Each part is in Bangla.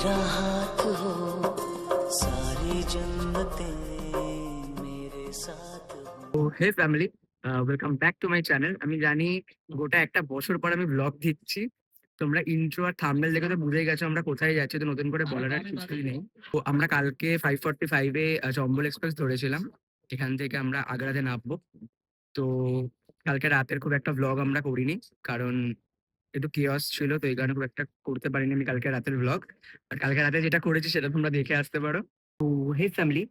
मेरा हाथ हो सारी जन्नतें मेरे साथ हो। Hey family, welcome back to my channel. আমি জানি গোটা একটা বছর পর আমি ব্লগ দিচ্ছি। তোমরা ইন্ট্রো আর থাম্বনেল দেখে তো বুঝেই গেছো আমরা কোথায় যাচ্ছি, তো নতুন করে বলার আর কিছুই নেই। তো আমরা কালকে 5:45 চম্বল এক্সপ্রেস ধরেছিলাম। এখান থেকে আমরা আগ্রাতে নামবো। তো কালকে রাতের খুব একটা ব্লগ আমরা করিনি, কারণ একটু কিয়স ছিল, তো এই কারণে খুব একটা করতে পারিনি আমি কালকে রাতের ব্লগ। আর কালকে রাতে যেটা করেছি সেটা তোমরা দেখে আসতে পারো। তো হে ফ্যামিলি,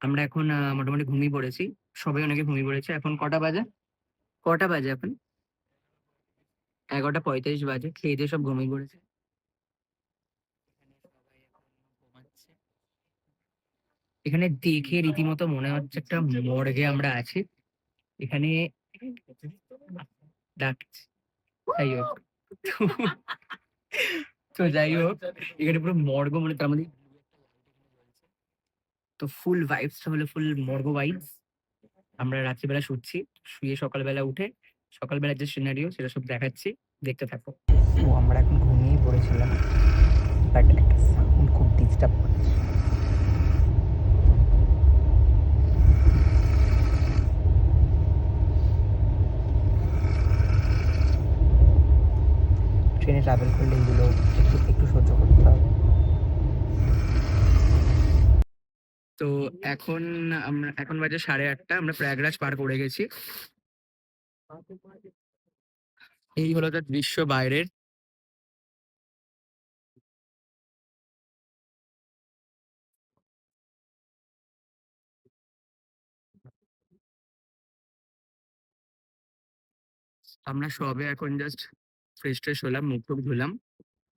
আমরা এখন মোটামুটি ঘুমিয়ে পড়েছি। সবাই অনেকে ঘুমিয়ে পড়েছে। এখন কটা বাজে? কটা বাজে এখন? 11:45 বাজে। খেয়ে দিয়ে সব ঘুমিয়ে পড়েছে। এখানে সবাই এখন ঘুমাচ্ছে। এখানে দেখে রীতিমতো মনে হচ্ছে একটা মর্গে আমরা আছি। এখানে ডাকছে। যাই হোক, তো তো যাই হোক, এখানে পুরো মর্গ, মানে তার মধ্যে তো ফুল ভাইবসটা হলো ফুল মর্গ ভাইবস। আমরা রাত্রিবেলা শুচ্ছি, শুয়ে সকালবেলা উঠে সকালবেলার যে সিনারিও সেটা সব দেখাচ্ছি, দেখতে থাকো। তো আমরা এখন ঘুমিয়ে পড়েছিলাম, বাট একটা সাউন্ড খুব ডিস্টার্ব করছে। ট্রেনে ট্রাভেল করলে এগুলো একটু একটু সহ্য করতে হবে। তো এখন বাজে 8:30, আমরা প্রয়াগরাজ পার করে গেছি। এই হলো তার দৃশ্য বাইরের। আমরা সবে এখন জাস্ট ফ্রেশ ট্রেশ হলাম, মুখ টুক ধুলাম।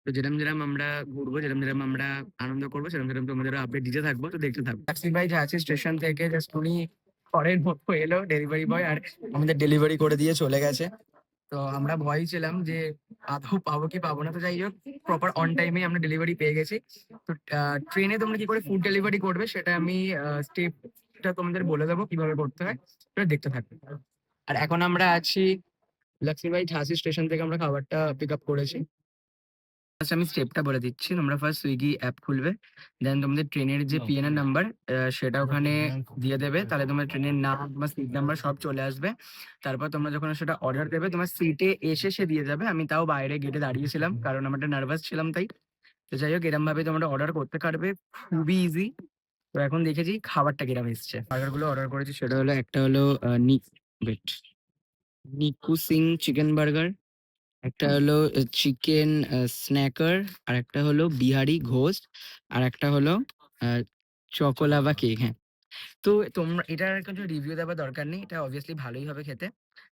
তো যেরম যেরম আমরা ঘুরবো, যেরম যেরম আমরা আনন্দ করবো, সেরম সেরম তোমাদের আপডেট দিতে থাকবো, তো দেখতে থাকবো। ট্যাক্সি ভাই যে আছে স্টেশন থেকে জাস্ট উনি পরের মতো এলো, ডেলিভারি বয়, আর আমাদের ডেলিভারি করে দিয়ে চলে গেছে। তো আমরা ভয় ছিলাম যে আদৌ পাবো কি পাবো না। তো যাই হোক, প্রপার অন টাইমে আমরা ডেলিভারি পেয়ে গেছি। তো ট্রেনে তোমরা কি করে ফুড ডেলিভারি করবে সেটা আমি স্টেপটা তোমাদের বলে দেবো কিভাবে করতে হয়, সেটা দেখতে থাকবে। আর এখন আমরা আছি লক্ষ্মীবাই ঝাঁসি স্টেশন থেকে আমরা খাবারটা পিক আপ করেছি। ফার্স্ট আমি স্টেপটা বলে দিচ্ছি। তোমরা ফার্স্ট সুইগি অ্যাপ খুলবে, দেন তোমাদের ট্রেনের যে পিএনআর নাম্বার সেটা ওখানে দিয়ে দেবে, তাহলে তোমার ট্রেনের নাম তোমার সিট নাম্বার সব চলে আসবে। তারপর তোমরা যখন সেটা অর্ডার দেবে তোমার সিটে এসে সে দিয়ে যাবে। আমি তাও বাইরে গেটে দাঁড়িয়েছিলাম কারণ আমরা নার্ভাস ছিলাম তাই। তো যাই হোক, এরম ভাবে তোমরা অর্ডার করতে পারবে, খুবই ইজি। তো এখন দেখেছি খাবারটা কিরম এসছে। বার্গার গুলো অর্ডার করেছি সেটা হলো, একটা হলো নিকু সিং চিকেন বার্গার, একটা হলো চিকেন স্ন্যাকার, আর একটা হলো বিহারি ঘোস্ট, আর একটা হলো চকোলাভা কেক। হ্যাঁ, তো তোমরা এটার কিছু রিভিউ দেওয়ার দরকার নেই, এটা অবভিয়াসলি ভালোই হবে খেতে।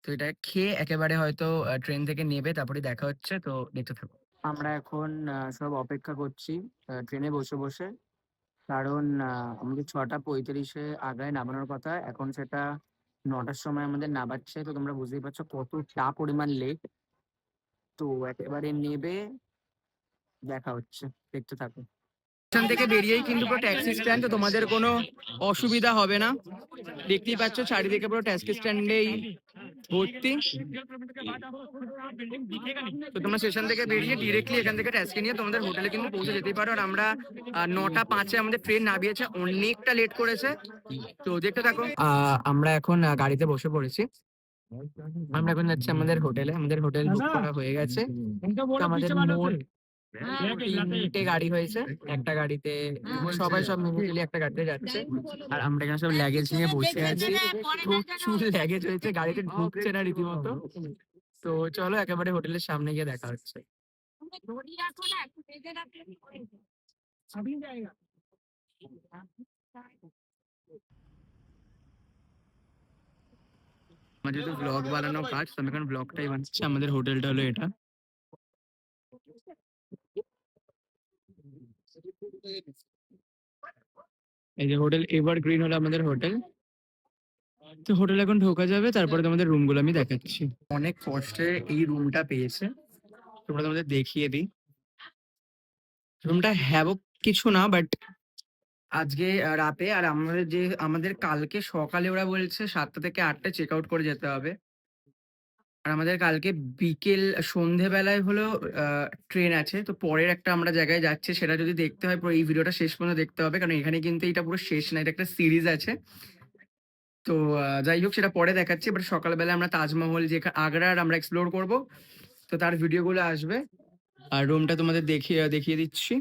তো এটা খেয়ে একেবারে হয়তো ট্রেন থেকে নেবে, তারপরে দেখা হচ্ছে, তো দেখতে থাকো। আমরা এখন সব অপেক্ষা করছি ট্রেনে বসে বসে, কারণ আমাদের 6:35 আগ্রায় নামানোর কথা, এখন সেটা 9টার সময় আমাদের নামাচ্ছে। তো তোমরা বুঝতেই পারছো কতটা পরিমাণ লেট। তো একেবারে নেবে, দেখা হচ্ছে, দেখতে থাকো। স্টেশন থেকে বেরিয়েই কিন্তু পুরো ট্যাক্সি স্ট্যান্ড, তো তোমাদের কোনো অসুবিধা হবে না। দেখতেই পাচ্ছ চারিদিকে পুরো ট্যাক্সি স্ট্যান্ডেই ভর্তি। তো তোমরা স্টেশন থেকে বেরিয়ে ডিরেক্টলি এখান থেকে ট্যাক্সি নিয়ে তোমাদের হোটেলে কিন্তু পৌঁছে যেতেই পারো। আর আমরা 9:05 আমাদের ট্রেন নামিয়েছে, অনেকটা লেট করেছে, তো দেখতে থাকো। আমরা এখন গাড়িতে বসে পড়েছি। আমরা এখন যাচ্ছি আমাদের হোটেলে। আমাদের হোটেল বুক করা হয়ে গেছে। তো আমাদের মোট 3টে গাড়ি হয়েছে। একটা গাড়িতে সবাই সব মিলে একটা গাড়িতে যাচ্ছে, আর আমরা এখানে সব লাগেজ নিয়ে বসে আছি। প্রচুর লাগেজ হয়েছে, গাড়িতে ঢুকছে না রীতিমতো। তো চলো একেবারে হোটেলের সামনে গিয়ে দেখা হচ্ছে। আমার যেহেতু ব্লগ বানানো কাজ, তো আমি এখন ব্লগটাই বানাচ্ছি। আমাদের হোটেলটা হলো এটা। এই যে হোটেল এভারগ্রিন হলো আমাদের হোটেল। তো হোটেল এখন ঢোকা যাবে, তারপরে তোমাদের রুম গুলো আমি দেখাচ্ছি। অনেক কষ্টে এই রুমটা পেয়েছে, তোমরা তোমাদের দেখিয়ে দিই। রুমটা হ্যাভক কিছু না, বাট আজকে রাতে, আর আমাদের কালকে সকালে ওরা বলছে 7টা থেকে 8টায় চেক আউট করে যেতে হবে। আর আমাদের কালকে বিকেল সন্ধেবেলায় হলো ট্রেন আছে। তো পরের একটা আমরা জায়গায় যাচ্ছি, সেটা যদি দেখতে হয় পুরো এই ভিডিওটা শেষ পর্যন্ত দেখতে হবে। কারণ এখানে কিন্তু এটা পুরো শেষ না, এটা একটা সিরিজ আছে। তো যাই হোক সেটা পরে দেখাচ্ছি। বাট সকালবেলা আমরা তাজমহল আগ্রার আমরা এক্সপ্লোর করব। তো তার ভিডিওগুলো আসবে। আর রুমটা তোমাদের দেখিয়ে দিচ্ছি।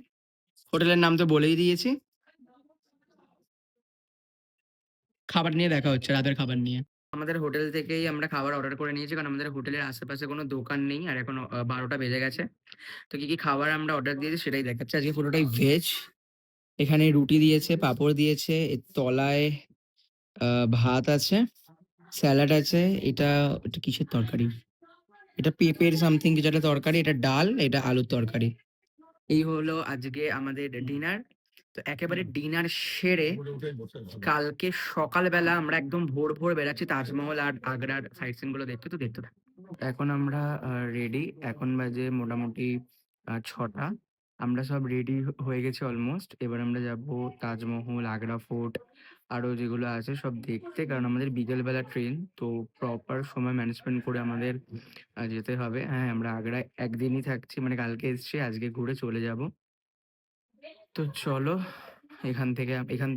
হোটেলের নাম তো বলেই দিয়েছি। খাবার নিয়ে দেখা হচ্ছে, রাতের খাবার নিয়ে। আমাদের হোটেল থেকেই আমরা খাবার অর্ডার করে নিয়েছি, কারণ আমাদের হোটেলের আশেপাশে কোনো দোকান নেই। আর এখন 12টা বেজে গেছে। তো কি খাবার আমরা অর্ডার দিয়েছি সেটাই দেখাচ্ছি। আজকে পুরোটাই ভেজ। এখানে রুটি দিয়েছে, পাঁপড় দিয়েছে, এর তলায় ভাত আছে, স্যালাড আছে। এটা এটা কিসের তরকারি? এটা পেঁপের সামথিং কিছু একটা তরকারি। এটা ডাল, এটা আলুর তরকারি। এই হলো আজকে আমাদের ডিনার। তো একেবারে ডিনার সেরে কালকে সকালবেলা আমরা একদম ভোর ভোর বেরাচ্ছি তাজমহল আর আগ্রার সাইট সিন গুলো দেখতে। তো দেখতে থাকো। এখন আমরা রেডি। এখন বাজে মোটামুটি 6টা। আমরা সব রেডি হয়ে গেছি অলমোস্ট। এবার আমরা যাব তাজমহল, আগ্রা ফোর্ট, আরো যেগুলো আছে সব দেখতে। কারণ আমাদের বিকেলবেলা ট্রেন, তো প্রপার সময় ম্যানেজমেন্ট করে আমাদের যেতে হবে। হ্যাঁ, আমরা আগ্রায় একদিনই থাকছি, মানে কালকে এসছি, আজকে ঘুরে চলে যাব। তো চলো, এখান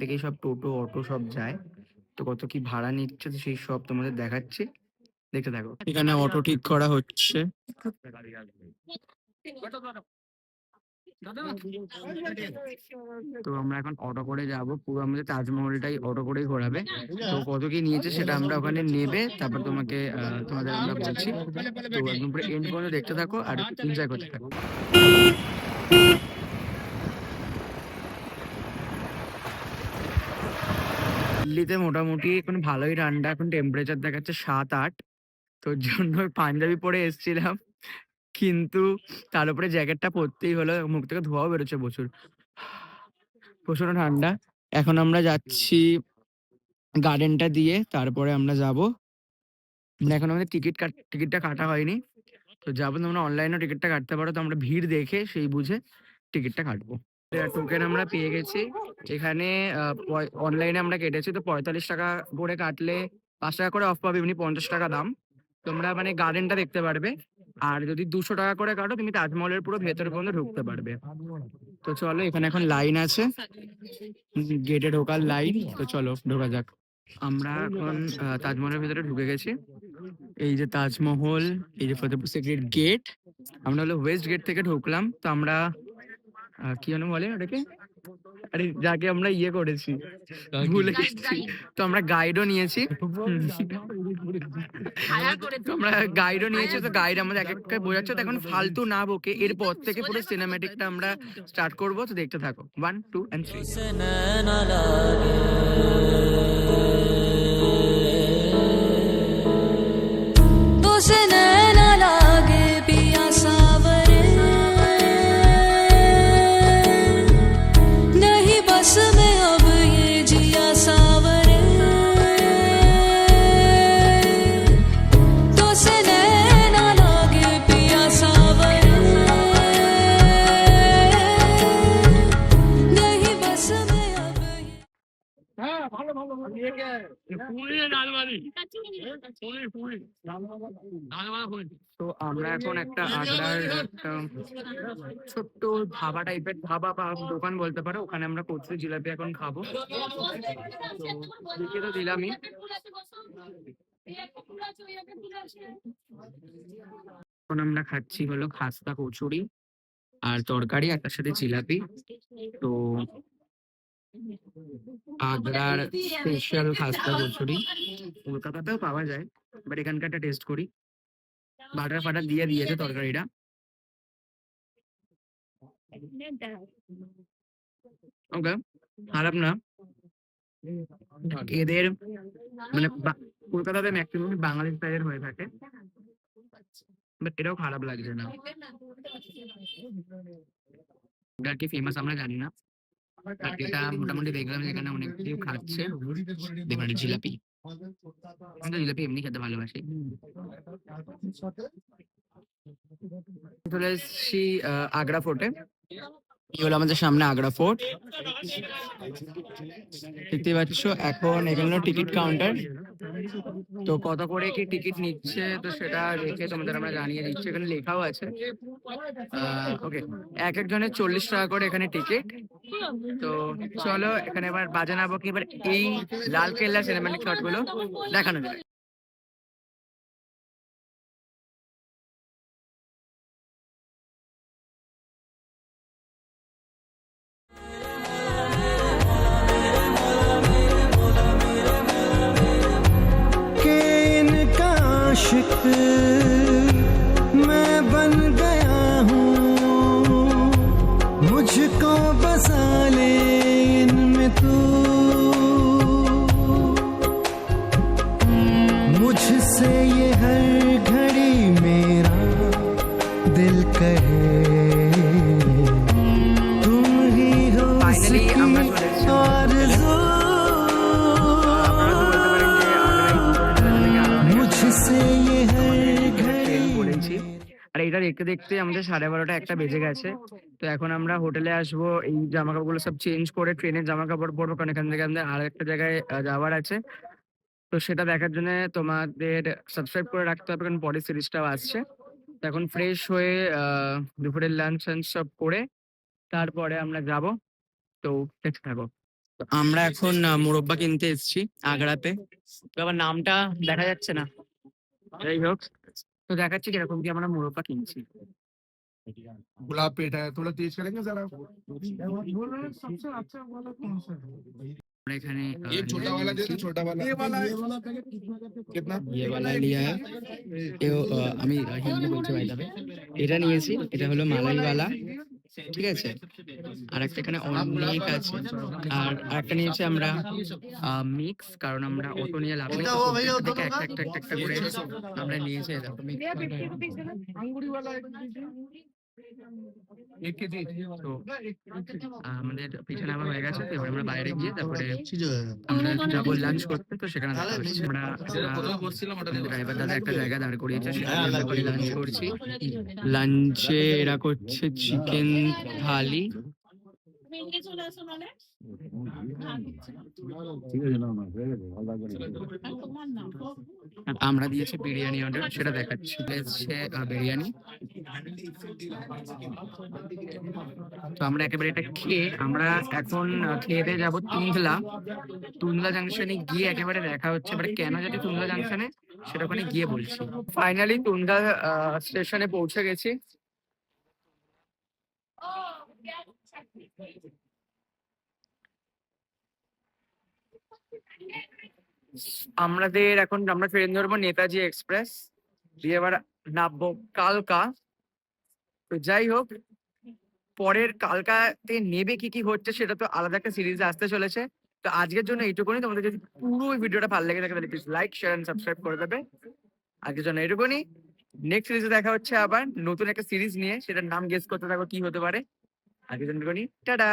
থেকেই সব টোটো অটো সব যায়। তো কত কি ভাড়া নিচ্ছে তো সেই সব তোমাদের দেখাচ্ছি, দেখতে থাকো। এখানে অটো ঠিক করা হচ্ছে। তো আমরা এখন অটো করে যাব, পুরো আমাদের তাজমহলটাই অটো করেই ঘোরাবে। তো কত কি নিয়েছে সেটা আমরা ওখানে নেবে, তারপর তোমাদের আমরা বলছি। তো একদম পুরো এন্ড পর্যন্ত দেখতে থাকো আর এনজয় করতে থাকো। দিল্লিতে মোটামুটি এখন ভালোই ঠান্ডা, এখন টেম্পারেচার দেখাচ্ছে 7-8। তোর জন্য পাঞ্জাবি পরে এসেছিলাম, কিন্তু তার উপরে জ্যাকেটটা পরতেই হলো, মুখ থেকে ধোঁয়াও বেরোচ্ছে প্রচুর। প্রচন্ড ঠান্ডা। এখন আমরা যাচ্ছি গার্ডেনটা দিয়ে, তারপরে আমরা যাব। মানে এখন আমাদের টিকিটটা কাটা হয়নি। তো যাবো, তোমরা অনলাইনেও টিকিটটা কাটতে পারো। তো আমরা ভিড় দেখে সেই বুঝে টিকিটটা কাটবো। টোকেন আমরা পেয়ে গেছি। এখানে অনলাইনে আমরা কেটেছি, তো 45 টাকা করে কাটলে 5 টাকা করে অফ পাবে, এমনি 50 টাকা দাম। তোমরা মানে গার্ডেনটা দেখতে পারবে। আর যদি 200 টাকা করে কাটো, তুমি তাজমহলের পুরো ভেতরে পর্যন্ত ঢুকতে পারবে। তো চলো, এখানে এখন লাইন আছে, গেটে ঢোকার লাইন। তো চলো ঢোকা যাক। আমরা এখন তাজমহলের ভেতরে ঢুকে গেছি। এই যে তাজমহল, এই যে ফতেপুর সিক্রেট গেট। আমরা হলো ওয়েস্ট গেট থেকে ঢুকলাম। তো আমরা কি যেন বলে ওটাকে, আরে যাকে আমরা ইয়ে করেছি, ভুলে গেছি। তো আমরা গাইডও নিয়েছি। তো আমরা গাইডও নিয়েছি। তো গাইড আমাদের এক একটা বোঝাচ্ছে। তো এখন ফালতু না বকে এরপর থেকে পুরো সিনেম্যাটিকটা আমরা স্টার্ট করবো। তো দেখতে থাকো। 1 2 and 3। से नैना लागे तो से नैना लागे पिया सावरे नहीं बस में अब ये जिया सावरे तो से नैना लागे पिया सावरे नहीं बस में अब ये তো আমরা এখন একটা আগ্রার একটা ছোট্ট ধাবা টাইপের, ধাবা বা দোকান বলতে পারো, ওখানে আমরা কচুরি জিলাপি এখন খাবো। তো লিখে তো দিলামই। এখন আমরা খাচ্ছি হলো খাস্তা কচুরি আর তরকারি, আর তার সাথে জিলাপি। তো আগ্রার স্পেশাল খাস্তা কচুরি কলকাতাতেও পাওয়া যায়, বাট এখানকারটা টেস্ট করি। বাটার ফাটার দিয়ে দিয়েছে তরকারিটা। ওকে, খারাপ না। এদের মানে কলকাতাতে ম্যাক্সিমাম বাঙালি স্টাইলের হয়ে থাকে, বাট এটাও খারাপ লাগছে না। এটা কি ফেমাস আমরা জানি না, বাট এটা মোটামুটি দেখলাম যেখানে অনেক কেউ খাচ্ছে। দেখুন জিলাপি, আমি তো জিলাপি এমনি খেতে ভালোবাসি। চলে এসেছি আগ্রা ফোর্টে। এই হলো আমাদের সামনে আগ্রা ফোর্ট, দেখতে পাচ্ছ। এখন এখানে টিকিট কাউন্টার, তো কত করে কি টিকিট নিচ্ছে তো সেটা দেখে তোমাদের আমরা জানিয়ে দিচ্ছি। এখানে লেখাও আছে। ওকে, এক একজনের 40 টাকা করে এখানে টিকিট। তো চলো এখানে এবার বাজানাবো কি এবার এই লাল কেল্লা সিনেমাটিক শট গুলো দেখানো যায়। के इनका आशिक मैं बन गया हूँ, मुझको बसा ले इनमें तू, मुझसे ये हर घड़ी मेरा दिल कहे तुम ही हो Finally, আমরা उसकी চলে এসেছি आरज़ू, मुझसे ये हर ট্রেন घड़ी পড়েছি। আর এটা দেখতে দেখতে আমাদের 12:30 একটা বেজে গেছে। তো এখন আমরা হোটেলে আসবো, এই জামা কাপড়গুলো সব চেঞ্জ করে ট্রেনের জামা কাপড় পরবো, কারণ এখান থেকে আমাদের আর একটা জায়গায় যাওয়ার আছে। তো সেটা দেখার জন্য তোমাদের সাবস্ক্রাইব করে রাখতে হবে, কারণ পরের সিরিজটাও আসছে। তো এখন ফ্রেশ হয়ে দুপুরের লাঞ্চ টাঞ্চ সব করে তারপরে আমরা যাব। তো দেখতে থাকো। তো আমরা এখন মোরব্বা কিনতে এসেছি আগ্রাতে। তো আবার নামটা দেখা যাচ্ছে না, যাই হোক। তো দেখাচ্ছি কিরকম কি আমরা মোরব্বা কিনছি। गुलाब पेट है, थोड़ा तेज करेंगे जरा। আমরা এখানে ये छोटा वाला दे दो, छोटा वाला। ये वाला कितना? ये वाला लिया है। আমি হিন্দি বলছি ভাই তবে এটা নিয়েছি, এটা হলো মালাইওয়ালা, ঠিক আছে। আর একটা এখানে অনেক আছে। আর আরেকটা নিয়েছি আমরা মিক্স, কারণ আমরা অটো নিয়ে লাভ নেই, তো প্রত্যেকটা থেকে একটা একটা একটা একটা করে আমরা নিয়েছি। এই দেখো mix अंगूरी वाला एक के जी। তো আমাদের পিঠে নামা হয়ে গেছে। তো এবার আমরা বাইরে গিয়ে তারপরে আমরা যাবো লাঞ্চ করতে। তো সেখানে দেখা হচ্ছে। আমরা ড্রাইভার দাদা একটা জায়গা দাঁড় করিয়েছে, সেখানে আমরা করে লাঞ্চ করছি। লাঞ্চে এরা করছে চিকেন থালি, আর আমরা দিয়েছি বিরিয়ানি অর্ডার, সেটা দেখাচ্ছি। এসছে বিরিয়ানি। তো আমরা একেবারে এটা খেয়ে আমরা এখন খেয়ে যাবো তুন্দলা। তুন্দলা জাংশনে গিয়ে একেবারে দেখা হচ্ছে। এবারে কেন যেতে তুন্দলা জাংশনে সেটা ওখানে গিয়ে বলছি। ফাইনালি তুন্দলা স্টেশনে পৌঁছে গেছি। আমরা ট্রেন ধরবো নেতাজি এক্সপ্রেস, দিয়ে এবার নামবো কালকা। তো যাই হোক, পরের কালকাতে নেবে কি কি হচ্ছে সেটা তো আলাদা একটা সিরিজে আসতে চলেছে। তো আজকের জন্য এইটুকুনি। তোমাদের যদি পুরো ভিডিওটা ভালো লেগে থাকে তাহলে please like share and subscribe করে দেবে। আজকের জন্য এইটুকুনি। নেক্সট সিরিজে দেখা হচ্ছে আবার নতুন একটা সিরিজ নিয়ে, সেটার নাম গেস করতে থাকো কি হতে পারে। আজকের জন্য এইটুকুনি, টাটা।